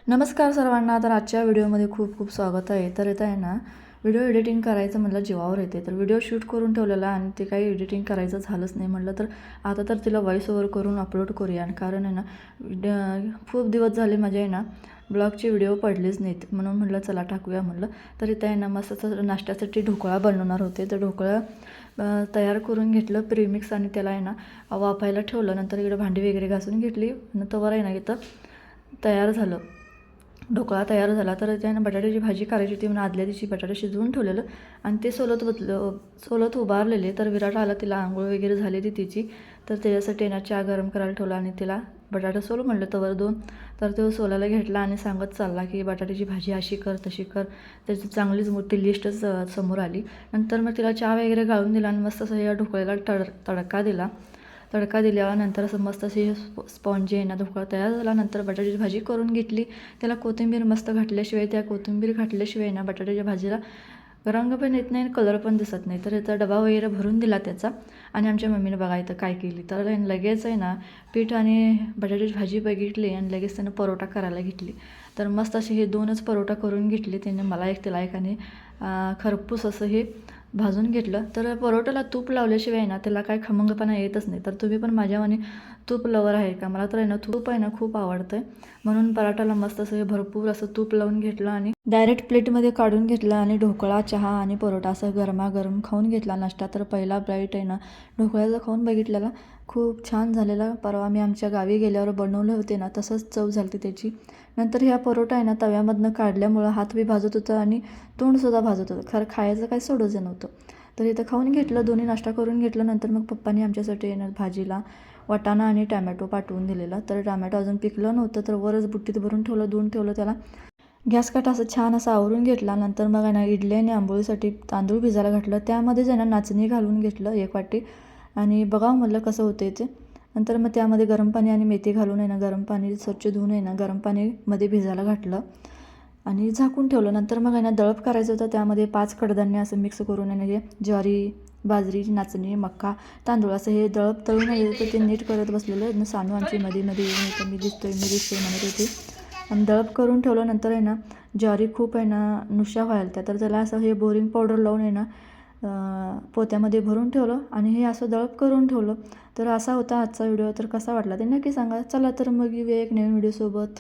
नमस्कार सर्वांना. तर आजच्या व्हिडिओमध्ये खूप खूप स्वागत आहे. तर इथं आहे ना, व्हिडिओ एडिटिंग करायचं म्हटलं जीवावर येते. तर व्हिडिओ शूट करून ठेवलेला आणि ते काही एडिटिंग करायचं झालंच नाही. म्हटलं तर आता तर तिला व्हॉईस ओव्हर करून अपलोड करूया. आणि कारण आहे ना, खूप दिवस झाले माझे आहे ना ब्लॉगचे व्हिडिओ पडलेच नाहीत, म्हणून म्हटलं चला टाकूया म्हटलं. तर इथं आहे ना मस्त नाश्त्यासाठी ढोकळा बनवणार होते. तर ढोकळा तयार करून घेतलं प्रीमिक्स आणि त्याला आहे ना वाफायला ठेवलं. नंतर इकडे भांडी वगैरे घासून घेतली. तवर आहे ना इथं तयार झालं, ढोकळा तयार झाला. तर त्यानं बटाट्याची भाजी करायची होती म्हणून आदल्या दिवशी बटाटे शिजवून ठेवलेलं आणि ते सोलत उभारलेले. तर विराट आला, तिला आंघोळ वगैरे झालेली तिची. तर त्याच्यासाठी ना चहा गरम करायला ठेवला आणि तिला बटाटा सोल म्हणलं तवर दोन. तर तो सोलायला घेतला आणि सांगत चालला की बटाट्याची भाजी अशी कर तशी कर. त्याची चांगलीच मोठी लिस्टच समोर आली. नंतर मग तिला चहा वगैरे गाळून दिला आणि मस्त असं या ढोकळ्याला तडका दिला. तडका दिल्यानंतर असं मस्त अशी स्पॉन्जी आहे ना ढोकळा तयार झाला. नंतर बटाट्याची भाजी करून घेतली. त्याला कोथिंबीर मस्त घातल्याशिवाय, त्या कोथिंबीर घातल्याशिवाय ना बटाट्याच्या भाजीला रंग पण येत नाही आणि कलर पण दिसत नाही. तर याचा डबा वगैरे भरून दिला त्याचा. आणि आमच्या मम्मीनं बघा इथं काय केली. तर लगेच आहे ना पीठ आणि बटाट्याची भाजी बघितली आणि लगेच त्यानं परोठा करायला घेतली. तर मस्त असे हे दोनच परोठा करून घेतले त्याने, मला एक तिला एक. आणि खरपूस असं हे भाजून घेतलं. तर परोठाला तूप लावल्याशिवाय ना त्याला काय खमंगपणा येतच नाही. तर तुम्ही पण माझ्यावानी तूप लवर आहे का? मला तर आहे ना तूप आहे ना खूप आवडतं आहे. म्हणून पराठाला मस्त असं हे भरपूर असं तूप लावून घेतलं आणि डायरेक्ट प्लेटमध्ये काढून घेतलं. आणि ढोकळा, चहा आणि परोठा असं गरमागरम खाऊन घेतला नाश्ता. तर पहिला बाईट आहे ना ढोकळ्याचा खाऊन बघितलेला, खूप छान झालेला. परवा मी आमच्या गावी गेल्यावर बनवले होते ना, तसंच चव झाली त्याची. नंतर ह्या परोठा आहे ना तव्यामधनं काढल्यामुळं हात बी भाजत होतं आणि तोंडसुद्धा भाजत होतं. खरं खायचं काय सोडचं नव्हतं. तर इथं खाऊन घेतलं, दोन्ही नाश्ता करून घेतलं. नंतर मग पप्पांनी आमच्यासाठी येणार भाजीला वाटाणा आणि टॅमॅटो पाठवून दिलेला. तर टॅमॅटो अजून पिकलं नव्हतं, तर वरच बुट्टीत भरून ठेवलं, धुवून ठेवलं त्याला. गॅस काटा असं छान असं आवरून घेतला. नंतर मग आहे ना इडली आणि आंबोळीसाठी तांदूळ भिजायला घातलं. त्यामध्येच आहे ना नाचणी घालून घेतलं 1 वाटी. आणि बघावं म्हटलं कसं होतं ते. नंतर मग त्यामध्ये गरम पाणी आणि मेथी घालून आहे ना गरम पाणी स्वच्छ धुवून आहे ना गरम पाणीमध्ये भिजायला घातलं आणि झाकून ठेवलं. नंतर मग आहे ना दळप करायचं होतं. त्यामध्ये 5 कडधान्य असं मिक्स करून आहे ना हे ज्वारी, बाजरी, नाचणी, मका, तांदूळ असं हे दळप तळून येतं. ते नीट करत बसलेलं. सानू आमची मध्ये येऊन येतं, मी दिसतोय म्हणत होती. आणि दळप करून ठेवलं. नंतर आहे ना ज्वारी खूप आहे ना नुशा व्हायला, तर त्याला असं हे बोरिंग पावडर लावून आहे ना पोत्यामध्ये भरून ठेवलं आणि हे असं दळप करून ठेवलं. तर असा होता आजचा व्हिडिओ. तर कसा वाटला ते नक्की सांगा. चला तर मग येऊया एक नवीन व्हिडिओसोबत.